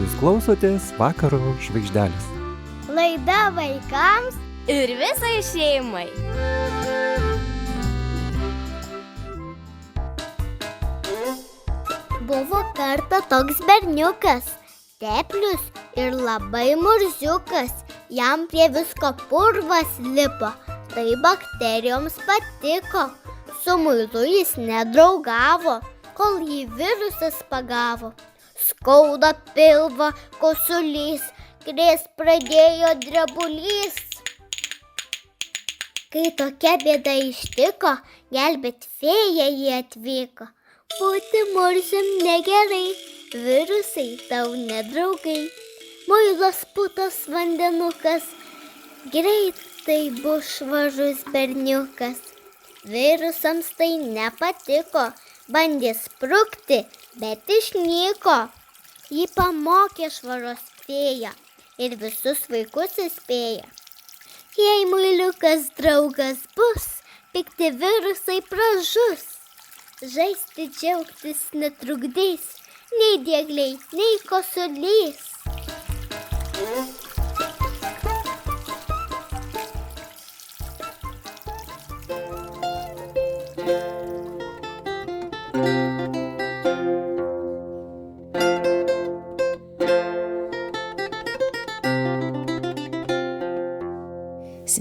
Jūs klausotės Vakaro žvaigždelės. Laida vaikams ir visai šeimai. Buvo kartą toks berniukas, teplius ir labai murziukas. Jam prie visko purvas lipo, tai bakterijoms patiko. Su muilu jis nedraugavo, kol jį virusas pagavo. Skauda pilvą, kosulys, krės pradėjo drebulys. Kai tokia bėda ištiko, gelbėt fėja jį atvyko. Būti murzium negerai, virusai tau nedraugai. Muilas putas vandenukas, greitai bus švarus berniukas. Virusams tai nepatiko, bandė sprukti, bet išnyko. Jį pamokė švaros fėja ir visus vaikus įspėja. Jei muiliukas draugas bus, pikti virusai pražus. Žaisti džiaugtis netrukdys, nei diegliai, nei kosulys.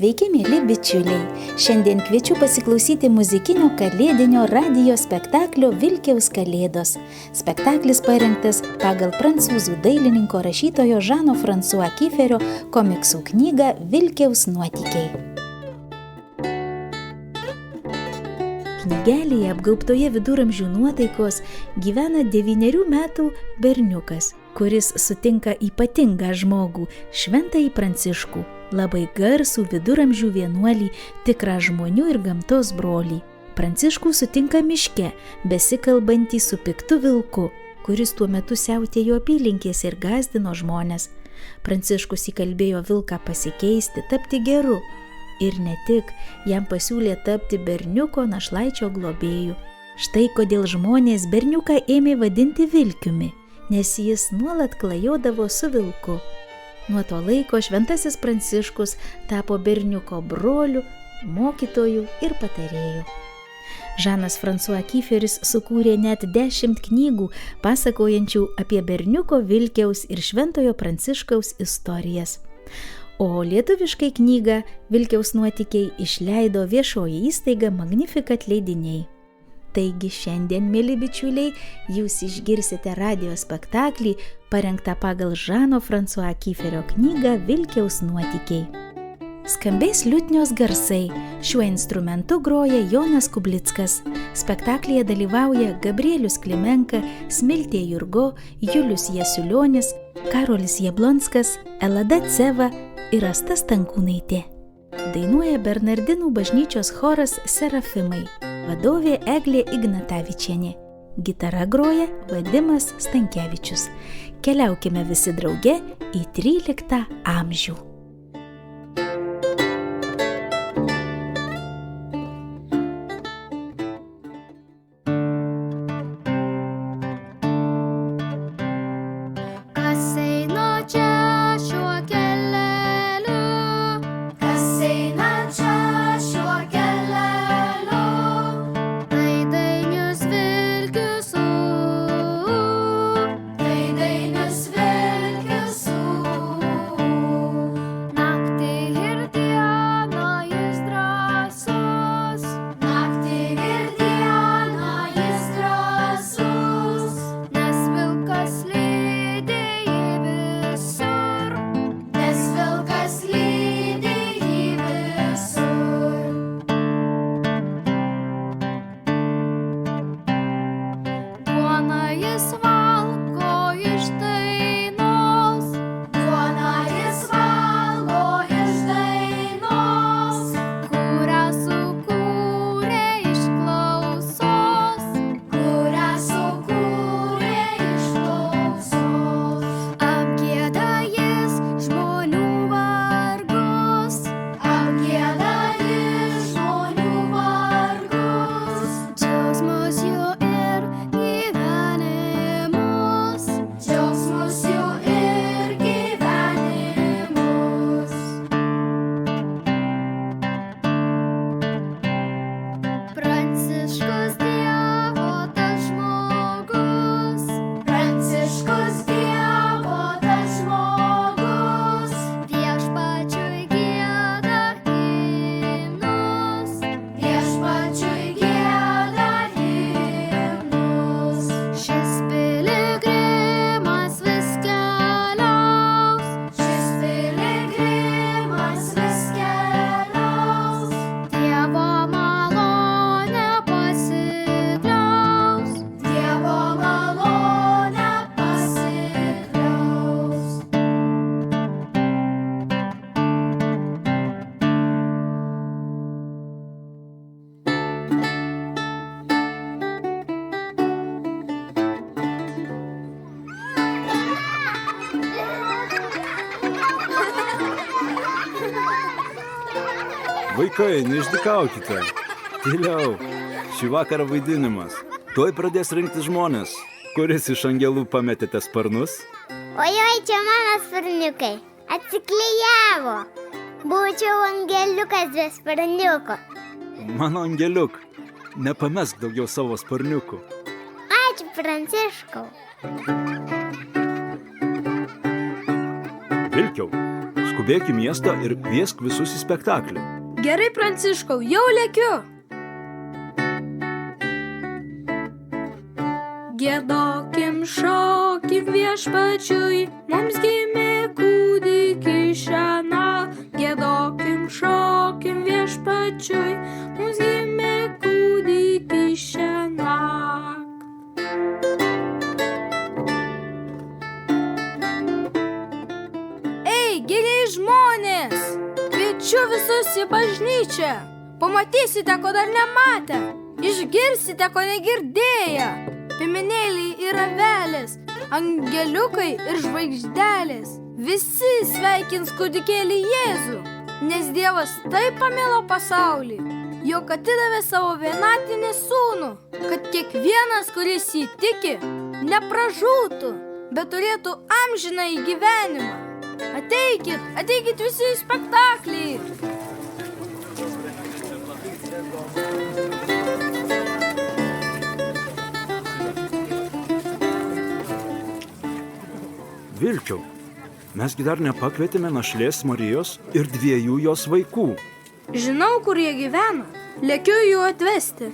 Sveiki, mėly bičiuliai! Šiandien kviečiu pasiklausyti muzikinio kalėdinio radijo spektaklio Vilkiaus kalėdos. Spektaklis parengtas pagal prancūzų dailininko rašytojo Žano François Kieferio komiksų knygą Vilkiaus nuotykiai. Knygelėje apgaubtoje viduramžių nuotaikos gyvena 9 metų berniukas, kuris sutinka ypatingą žmogų, šventąjį Pranciškų, labai garsų viduramžių vienuolį, tikrą žmonių ir gamtos brolį. Pranciškų sutinka miške, besikalbantį su piktu vilku, kuris tuo metu siautėjo apylinkėse ir gąsdino žmones. Pranciškus įkalbėjo vilką pasikeisti, tapti geru. Ir ne tik, jam pasiūlė tapti berniuko našlaičio globėju. Štai kodėl žmonės berniuką ėmė vadinti Vilkiumi, nes jis nuolat klajodavo su vilku. Nuo to laiko šventasis Pranciškus tapo berniuko broliu, mokytoju ir patarėju. Žanas François Kieferis sukūrė net 10 knygų, pasakojančių apie berniuko Vilkiaus ir šventojo Pranciškaus istorijas. O lietuviškai knygą Vilkiaus nuotykiai išleido viešoji įstaiga Magnificat leidiniai. Taigi šiandien, mėly bičiuliai, jūs išgirsite radijo spektaklį, parengtą pagal Žano François Kieferio knygą Vilkiaus nuotykiai. Skambės liutnios garsai. Šiuo instrumentu groja Jonas Kublickas. Spektaklyje dalyvauja Gabrielius Klimenka, Smiltė Jurgo, Julius Jasiulionis, Karolis Jablonskas, Elada Ceva ir Asta Stankūnaitė. Dainuoja Bernardinų bažnyčios choras Serafimai. Vadovė Eglė Ignatavičienė. Gitara groja Vadimas Stankevičius. Keliaukime visi drauge į 13 amžių. Vaikai, neišdykaukite. Tyliau. Šį vakarą vaidinimas. Tuoj pradės rinktis žmonės. Kuris iš angelų pametėte sparnus? Ojoj, čia mano sparniukai. Atsiklijavo. Būčiau angeliukas be sparniuko. Mano angeliuk, nepamesk daugiau savo sparniukų. Ačiū, Pranciškau. Vilkiau, skubėk į miestą ir kviesk visus į spektaklį. Gerai, Pranciškau, jau lėkiu. Giedokim, šokim viešpačiui, mums gimė kūdikis šiąnakt. Giedokim, šokim viešpačiui, mums gimė kūdikis šiąnakt. Ei, giliai žmonės, kviečiu visus į bažnyčią. Pamatysite, ko dar nematę, išgirsite, ko negirdėję. Piemenėliai ir avelės, angeliukai ir žvaigždelės. Visi sveikins kūdikėlį Jėzų, nes Dievas taip pamilo pasaulį, jog atidavė savo vienatinį sūnų, kad kiekvienas, kuris jį tiki, nepražūtų, bet turėtų amžinąjį gyvenimą. Ateikit visi į spektaklį. Vilkiau, mesgi dar nepakvietėme našlės Marijos ir 2 jos vaikų. Žinau, kur jie gyvena. Lėkiu jų atvesti.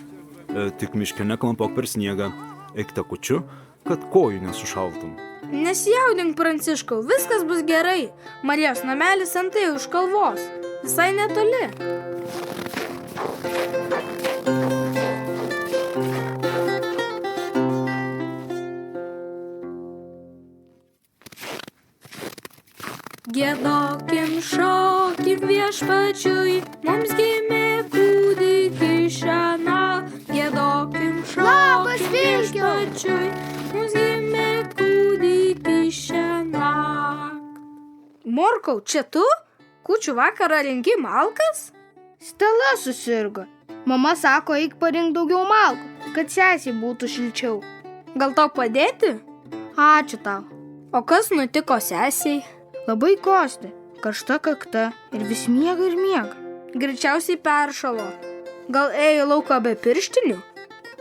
Tik miške neklampok per sniegą. Eik takučiu, kad kojų nesušaltum. Nesijaudink, Pranciškau, viskas bus gerai. Marijos namelis antai už kalvos. Visai netoli. Giedokim, šokim viešpačiui, mums gimė kūdikis šiąnakt. Giedokim, šokim viešpačiui, mums gimė kūdikis šiąnakt. Morkau, čia tu? Kūčių vakarą rengi malkas? Stela susirgo. Mama sako, eik parink daugiau malkų, kad sesiai būtų šilčiau. Gal tau padėti? Ačiū tau. O kas nutiko sesiai? Labai kosti, karšta kakta ir vis miega ir miega. Greičiausiai peršalo. Gal ėjo į lauką be pirštinių?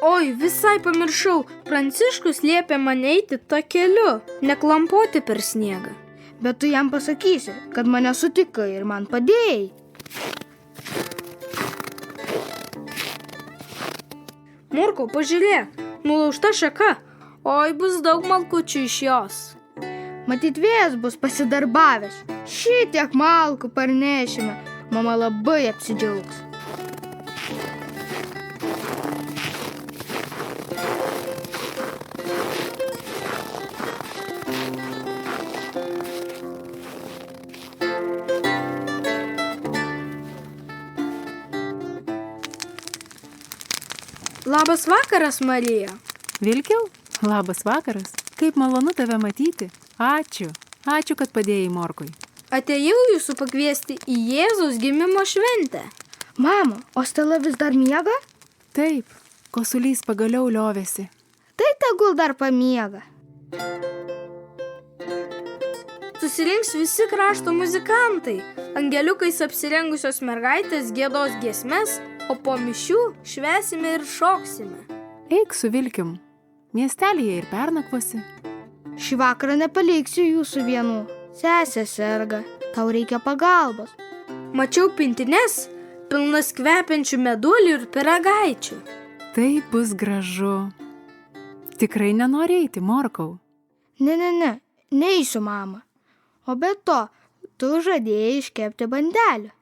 Oi, visai pamiršau, Pranciškus liepė man eiti takeliu, neklampoti per sniegą. Bet tu jam pasakysi, kad mane sutikai ir man padėjai. Morkau, pažiūrėk, nulaužta šaka. Oi, bus daug malkučių iš jos. Matyt, vėjas bus pasidarbavęs. Šitiek malkų parnešime. Mama labai apsidžiaugs. Labas vakaras, Marija. Vilkiau, labas vakaras. Kaip malonu tave matyti. Ačiū, kad padėjai Morkui. Atėjau jūsų pakviesti į Jėzaus gimimo šventę. Mama, o Stela vis dar miega? Taip, kosulys pagaliau liovėsi. Tai tegul dar pamiega. Susirinks visi krašto muzikantai. Angeliukais apsirengusios mergaitės giedos giesmes, o po mišių švęsime ir šoksime. Eik su Vilkim. Miestelyje ir pernakvosi. Šį vakarą nepaliksiu jūsų vienų. Sesė serga, tau reikia pagalbos. Mačiau pintines, pilnas kvepiančių meduolių ir pyragaičių. Tai bus gražu. Tikrai nenori eiti, Morkau? Ne, neisiu, mama. O be to, tu žadėjai iškepti bandelių.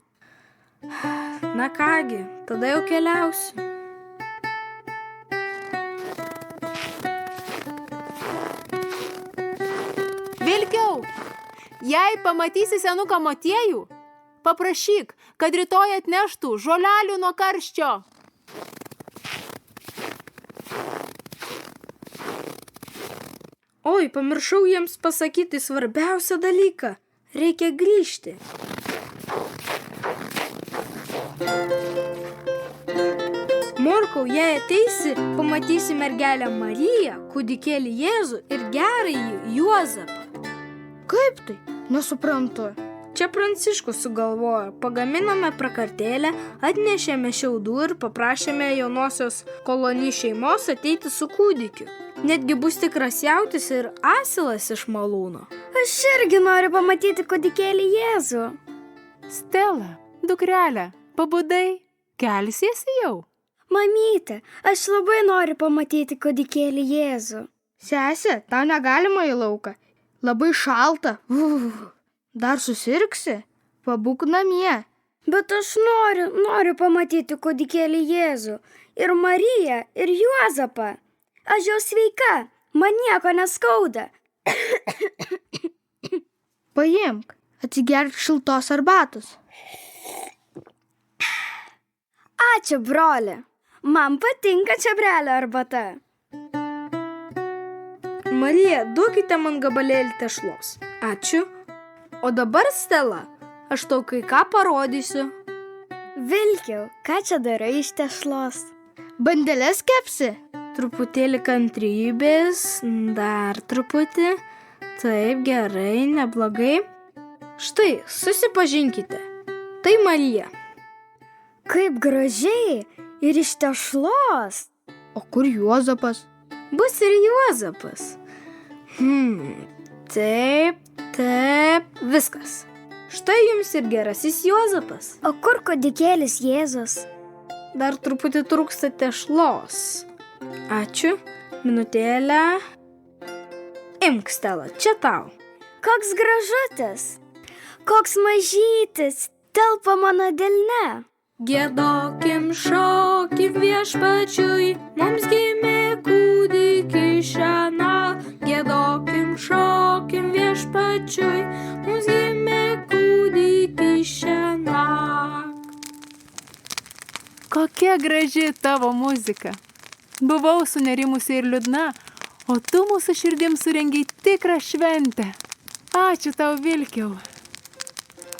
Na kągi, tada jau keliausiu. Vilkiau, jei pamatysi senuką motiejų, paprašyk, kad rytoj atneštų žolelių nuo karščio. Oi, pamiršau jiems pasakyti svarbiausią dalyką. Reikia grįžti. Morkau, jei ateisi, pamatysi mergelę Mariją, kūdikėlį Jėzų ir gerąjį Juozapą. Kaip tai? Nesuprantu. Čia Pranciškus sugalvojo, pagaminome prakartėlę, atnešėme šiaudų ir paprašėme jaunosios kolonijų šeimos ateiti su kūdikiu. Netgi bus tikras jautis ir asilas iš malūno. Aš irgi noriu pamatyti kūdikėlį Jėzų. Stela, dukrelė, pabudai, kelsiesi jau? Mamyte, aš labai noriu pamatyti kūdikėlį Jėzų. Sesė, tau negalima į lauką. Labai šalta. Dar susirgsi? Pabūk namie. Bet aš noriu pamatyti kūdikėlį Jėzų. Ir Mariją, ir Juozapą. Aš jau sveika, man nieko neskauda. Paimk, atsigerk šiltos arbatos. Ačiū, broli. Man patinka čiobrelio arbata. Marija, duokite man gabalėlį tešlos. Ačiū. O dabar, Stela, aš tau kai ką parodysiu. Vilkiau, ką čia darai iš tešlos? Bandeles kepsi? Truputėlį kantrybės, dar truputį. Taip, gerai, neblogai. Štai, susipažinkite. Tai Marija. Kaip gražiai ir iš tešlos. O kur Juozapas? Bus ir Juozapas. Taip, viskas. Štai jums ir gerasis Juozapas. O kur kūdikėlis Jėzus? Dar truputį trūksta tešlos. Ačiū. Minutėlę. Imk, Stela, čia tau. Koks gražutis. Koks mažytis. Telpa mano delne. Giedokim, šokim Viešpačiui, mums gimė kūdikis šiąnakt. Giedokim, šokim Viešpačiui, mums gimė kūdikis šiąnakt. Kokia graži tavo muzika. Buvau sunerimusi ir liūdna, o tu mūsų širdim surengiai tikrą šventę. Ačiū tau, Vilkiau.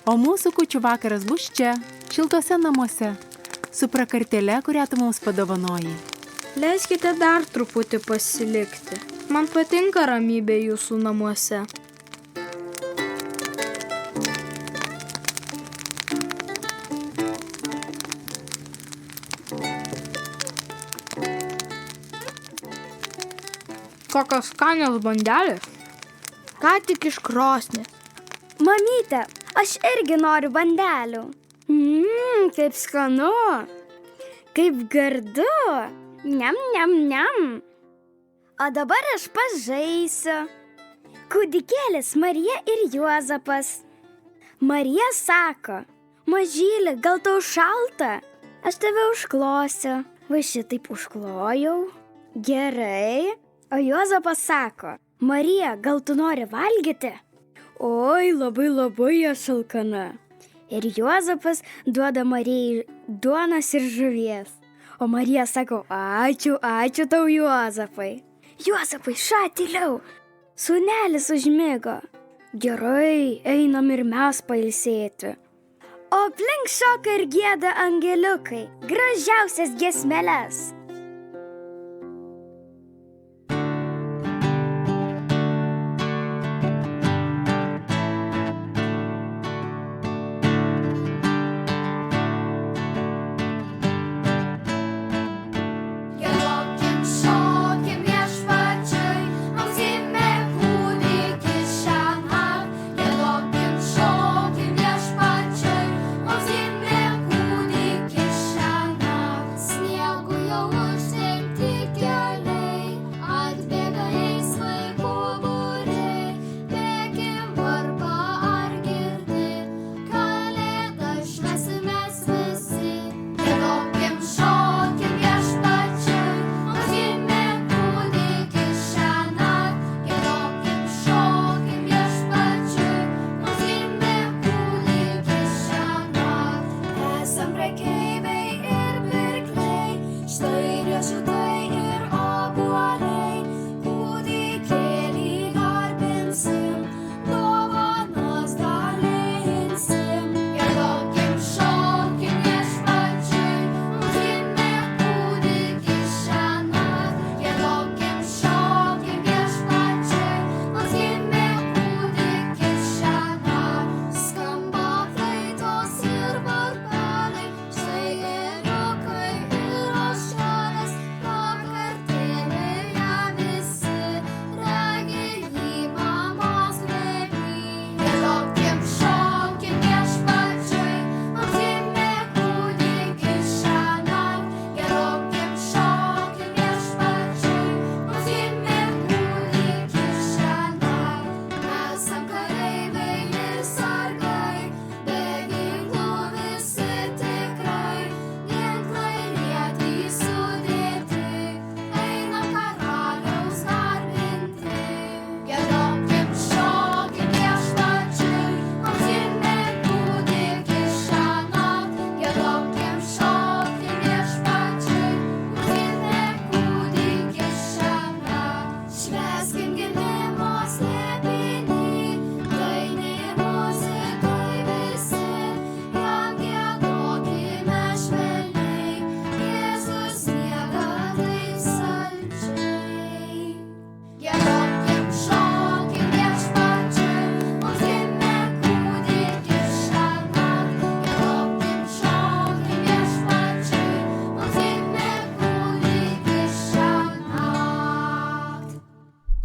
O mūsų kūčių vakaras bus čia, šiltuose namuose, su prakartėle, kurią tu mums padovanojai. Leiskite dar truputį pasilikti. Man patinka ramybė jūsų namuose. Kokios skanios bandelės. Ką tik iš krosnės. Mamyte, aš irgi noriu bandelių. Kaip skanu. Kaip gardu. Niam, niam, niam. O dabar aš pažaisiu. Kūdikėlis Marija ir Juozapas. Marija sako, mažyli, gal tau šalta? Aš tave užklosiu. Va šitaip užklojau. Gerai. O Juozapas sako, Marija, gal tu nori valgyti? Oi, labai aš alkana. Ir Juozapas duoda Marijai duonos ir žuvies. O Marija sako, ačiū tau, Juozapai. Juozapai, šatiliau. Sūnelis užmigo. Gerai, einam ir mes pailsėti. O aplink šoka ir gieda angeliukai. Gražiausias giesmeles. Sniegu jau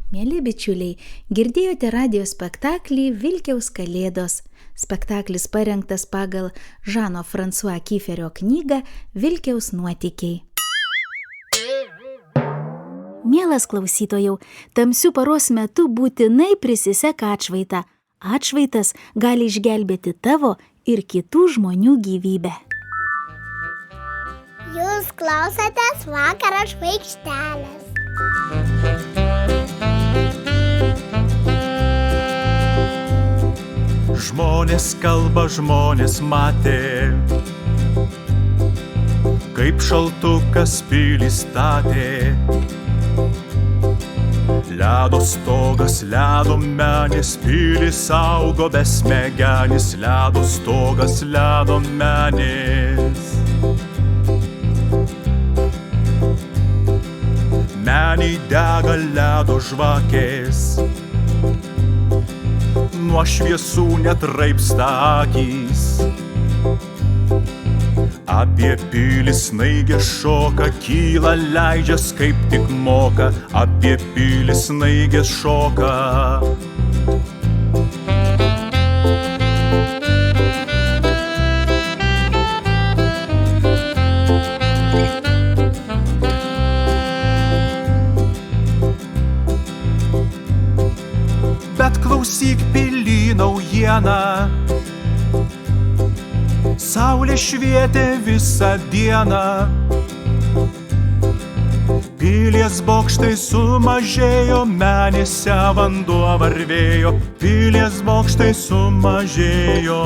Mėly bičiuliai, girdėjote radijo spektaklį Vilkiaus kalėdos. Spektaklis parengtas pagal Žano François Kieferio knygą Vilkiaus nuotykiai. Mielas klausytojau, tamsiu paros metu būtinai prisisek atšvaitą. Atšvaitas gali išgelbėti tavo ir kitų žmonių gyvybę. Jūs klausotės Vakaro žvaigždelės. Žmonės kalba, žmonės matė, kaip šaltukas pilį statė. Ledo stogas, ledo menės, pilis augo besmegenis, ledo stogas, ledo menės. Meniai dega ledo žvakės, nuo šviesų netraipsta akys. Apie pilį snaigė šoka, kyla, leidžias kaip tik moka. Apie pilį snaigė šoka. Bet klausyk pily naujieną. Saulė švietė visą dieną. Pilies bokštai sumažėjo, menėse vanduo varvėjo. Pilies bokštai sumažėjo.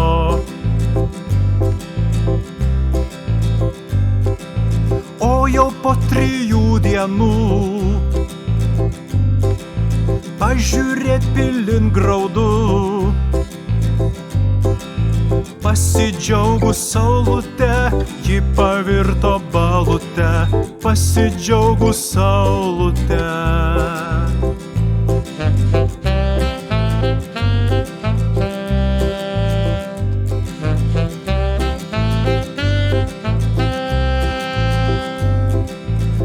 O jau po 3 dienų pažiūrėt pilin graudu. Pasidžiaugus saulute, ji pavirto balute. Pasidžiaugus saulute.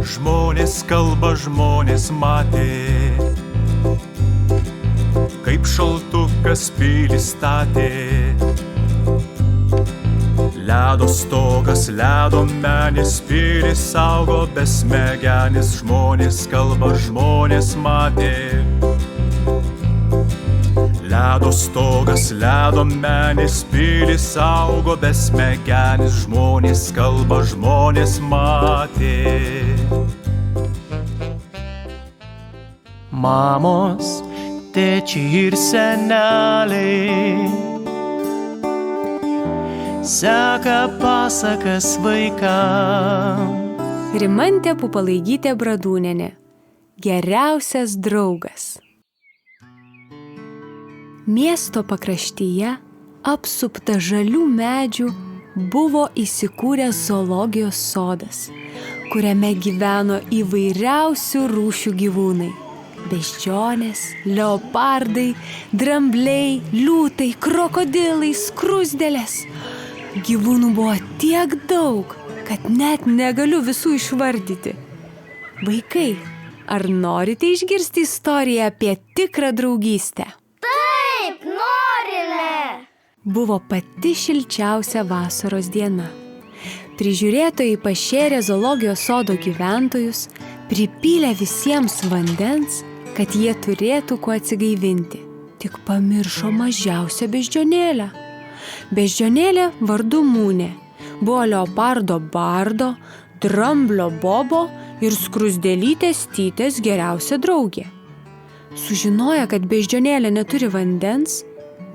Žmonės kalba, žmonės matė, kaip šaltukas pilį statė. Ledo stogas, ledo menės, pilis augo besmegenis. Žmonės kalba, žmonės matė. Ledo stogas, ledo menės, pilis augo besmegenis. Žmonės kalba, žmonės matė. Mamos, tėčiai ir seneliai seka pasakas vaikams. Rimantė Pupalaigytė Bradūnienė. Geriausias draugas. Miesto pakraštyje, apsupta žalių medžių, buvo įsikūręs zoologijos sodas, kuriame gyveno įvairiausių rūšių gyvūnai. Beždžionės, leopardai, drambliai, liūtai, krokodilai, skruzdėlės. Gyvūnų buvo tiek daug, kad net negaliu visų išvardyti. Vaikai, ar norite išgirsti istoriją apie tikrą draugystę? Taip, norime! Buvo pati šilčiausia vasaros diena. Prižiūrėtojai pašėrė zoologijos sodo gyventojus, pripylė visiems vandens, kad jie turėtų kuo atsigaivinti. Tik pamiršo mažiausią beždžionėlę. Beždžionėlė vardu Mūnė buvo leopardo Bardo, dramblio Bobo ir skruzdėlytės Tytės geriausia draugė. Sužinoję, kad beždžionėlė neturi vandens,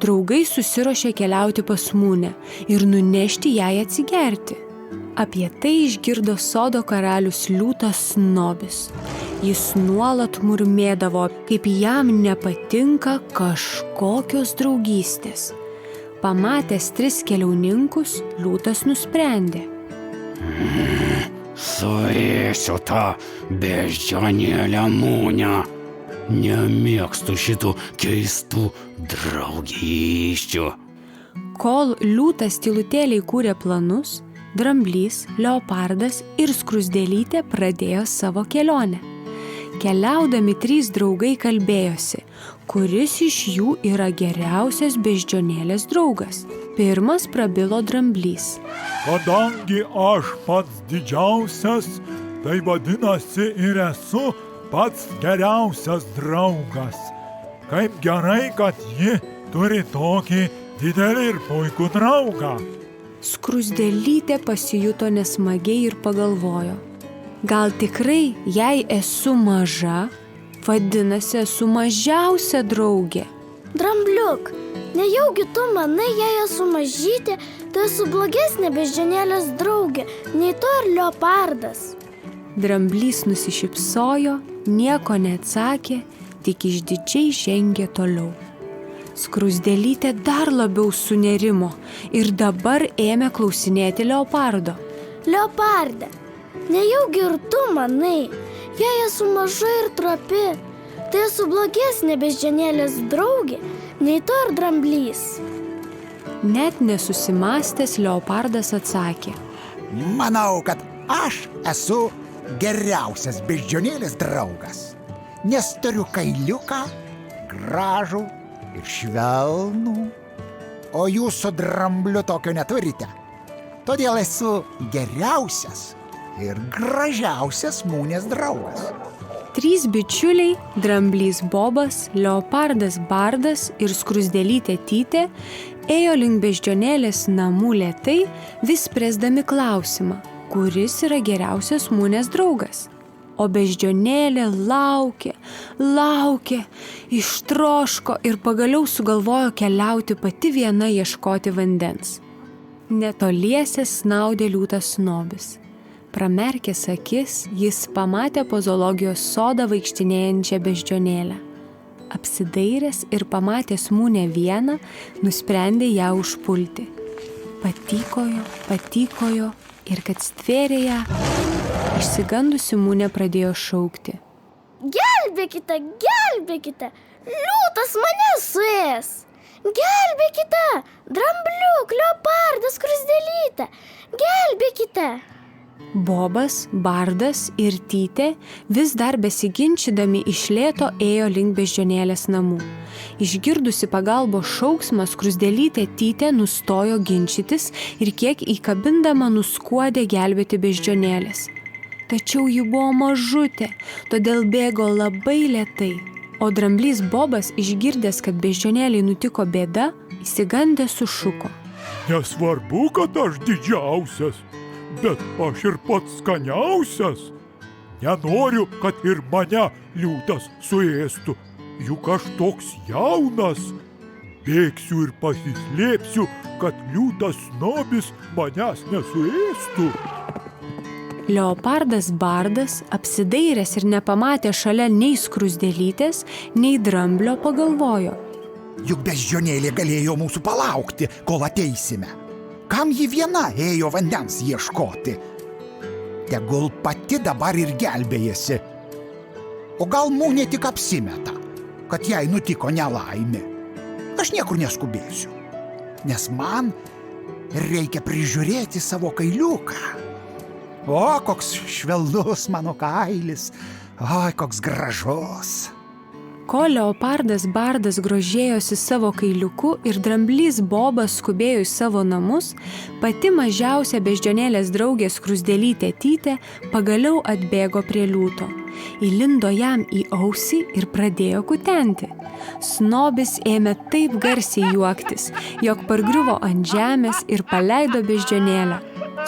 draugai susiruošė keliauti pas Mūnę ir nunešti jai atsigerti. Apie tai išgirdo sodo karalius liūtas Snobis. Jis nuolat murmėdavo, kaip jam nepatinka kažkokios draugystės. Pamatęs 3 keliauninkus, liūtas nusprendė: Suėsiu tą beždžionėlę Mūnę. Nemėgstu šitų keistų draugysčių. Kol liūtas tylutėliai kūrė planus, dramblys, leopardas ir skruzdėlytė pradėjo savo kelionę. bekeliaudami 3 draugai kalbėjosi, kuris iš jų yra geriausias beždžionėlės draugas. Pirmas prabilo Dramblys. Kadangi aš pats didžiausias, tai vadinasi ir esu pats geriausias draugas. Kaip gerai, kad ji turi tokį didelį ir puikų draugą. Skruzdėlytė pasijuto nesmagiai ir pagalvojo. Gal tikrai, jei esu maža, vadinasi, esu mažiausia draugė. Drambliuk, nejaugi tu manai, jei esu mažytė, tai esu blogesnė beždžionėlės draugė, nei tu ar leopardas. Dramblys nusišypsojo, nieko neatsakė, tik išdidžiai žengė toliau. Skruzdėlytė dar labiau sunerimo ir dabar ėmė klausinėti leopardo. Leoparde, nejaugi ir tu manai, jei esu maža ir trapi, tai esu blogesnė beždžionėlės draugė, nei tu ar Dramblys. Net nesusimąstęs leopardas atsakė. Manau, kad aš esu geriausias beždžionėlės draugas, nes turiu kailiuką, gražų ir švelnų, o jūs su Drambliu tokio neturite. Todėl esu geriausias ir gražiausias Mūnės draugas. 3 bičiuliai – Dramblys Bobas, leopardas Bardas ir skruzdėlytė Tytė – ėjo link beždžionėlės namų lėtai, vis spręsdami klausimą, kuris yra geriausias Mūnės draugas. O beždžionėlė laukė, ištroško ir pagaliau sugalvojo keliauti pati viena ieškoti vandens. Netoliese snaudė liūtas Snobis. Pramerkęs akis, jis pamatė po zoologijos sodą vaikštinėjančią beždžionėlę. Apsidairęs ir pamatęs Mūnę vieną, nusprendė ją užpulti. Patykojo ir kad stvėrė ją, išsigandusi Mūnė pradėjo šaukti. Gelbėkite, gelbėkite, liūtas mane suės. Gelbėkite, Drambliuk, leopardas, skruzdėlytė, gelbėkite. Bobas, Bardas ir Tytė vis dar besiginčydami iš lėto ėjo link beždžionėlės namų. Išgirdusi pagalbos šauksmą, skruzdėlytė Tytė nustojo ginčytis ir kiek įkabindama nuskuodė gelbėti beždžionėlės. Tačiau ji buvo mažutė, todėl bėgo labai lėtai. O Dramblys Bobas, išgirdęs, kad beždžionėlei nutiko bėda, išsigandęs sušuko. Nesvarbu, kad aš didžiausias, bet aš ir pats skaniausias. Nenoriu, kad ir mane liūtas suėstų, juk aš toks jaunas. Bėgsiu ir pasislėpsiu, kad liūtas Snobis manęs nesuėstų. Leopardas Bardas, apsidairęs ir nepamatė šalia nei skruzdėlytės, nei Dramblio, pagalvojo. Juk beždžionėlė galėjo mūsų palaukti, kol ateisime. Kam ji viena ėjo vandens ieškoti? Tegul pati dabar ir gelbėjasi. O gal Mūnė tik apsimeta, kad jai nutiko nelaimė. Aš niekur neskubėsiu, nes man reikia prižiūrėti savo kailiuką. O, koks švelnus mano kailis, oi, koks gražus. Kol leopardas Bardas grožėjosi savo kailiuku ir Dramblys Bobas skubėjo į savo namus, pati mažiausia beždžionėlės draugė skruzdėlytė Tytė pagaliau atbėgo prie liūto. Įlindo jam į ausį ir pradėjo kutenti. Snobis ėmė taip garsiai juoktis, jog pargriuvo ant žemės ir paleido beždžionėlę.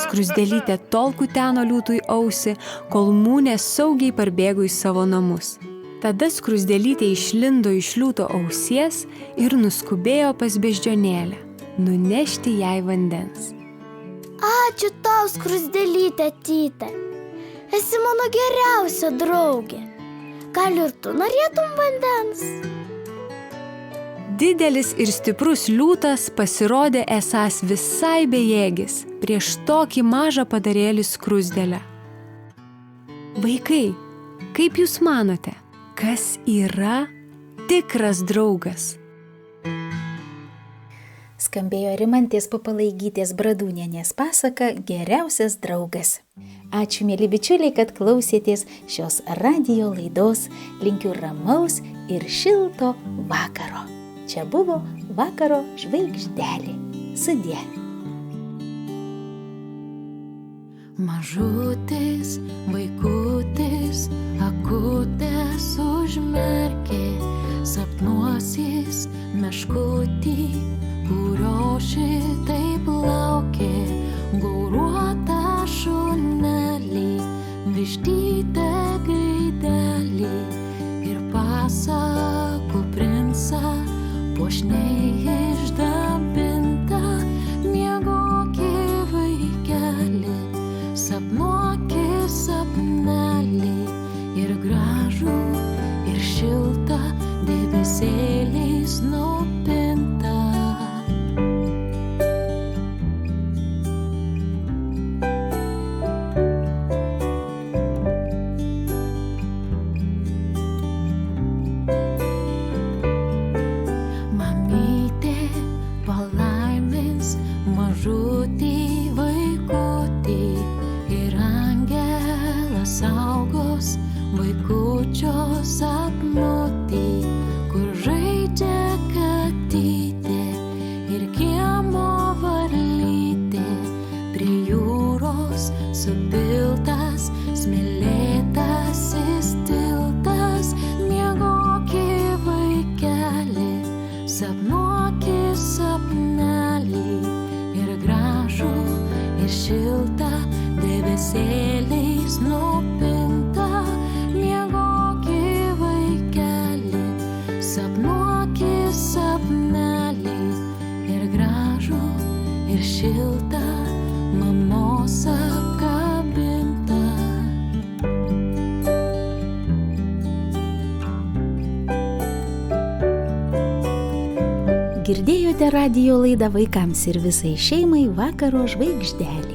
Skruzdėlytė tol kuteno liūtui ausį, kol Mūnė saugiai parbėgo į savo namus. Tada skruzdėlytė išlindo iš liūto ausies ir nuskubėjo pas beždžionėlę, nunešti jai vandens. Ačiū tau, skruzdėlytė Tytė. Esi mano geriausia draugė. Gal ir tu norėtum vandens? Didelis ir stiprus liūtas pasirodė esąs visai bejėgis prieš tokį mažą padarėlį skruzdėlę. Vaikai, kaip jūs manote, kas yra tikras draugas? skambėjo Rimantės Papalaigytės Bradūnienės pasaka Geriausias draugas. Ačiū, mėly bičiuliai, kad klausėtės šios radijo laidos. Linkiu ramaus ir šilto vakaro. Čia buvo vakaro žvaigždelė. Sudie. Mažutis vaikutis akutės užmerkė, sapnuosis meškutį, kurio šitaip laukė, gauruotą šunelį, vištytę gaidelį ir pasakų princą, puošniai išdabintą. Miegoki vaikeli, sapnuoki sapnelį ir gražų, ir šiltą, debesėliais nupintą. Mamytė palaimins mažutį vaikutį ir angelas saugos vaikučio sapnutį, kur žaidžia katytė ir kiemo varlytė, prie jūros supiltas smėlėtasis tiltas. Miegoki vaikeli, sapnuoki sapnelį ir gražų, ir šiltą, debesėliais nupintą. Miegoki vaikeli, sapnuoki sapnelį ir gražų, ir šiltą, mamos apkabintą. Girdėjote radijo laidą vaikams ir visai šeimai Vakaro žvaigždelė.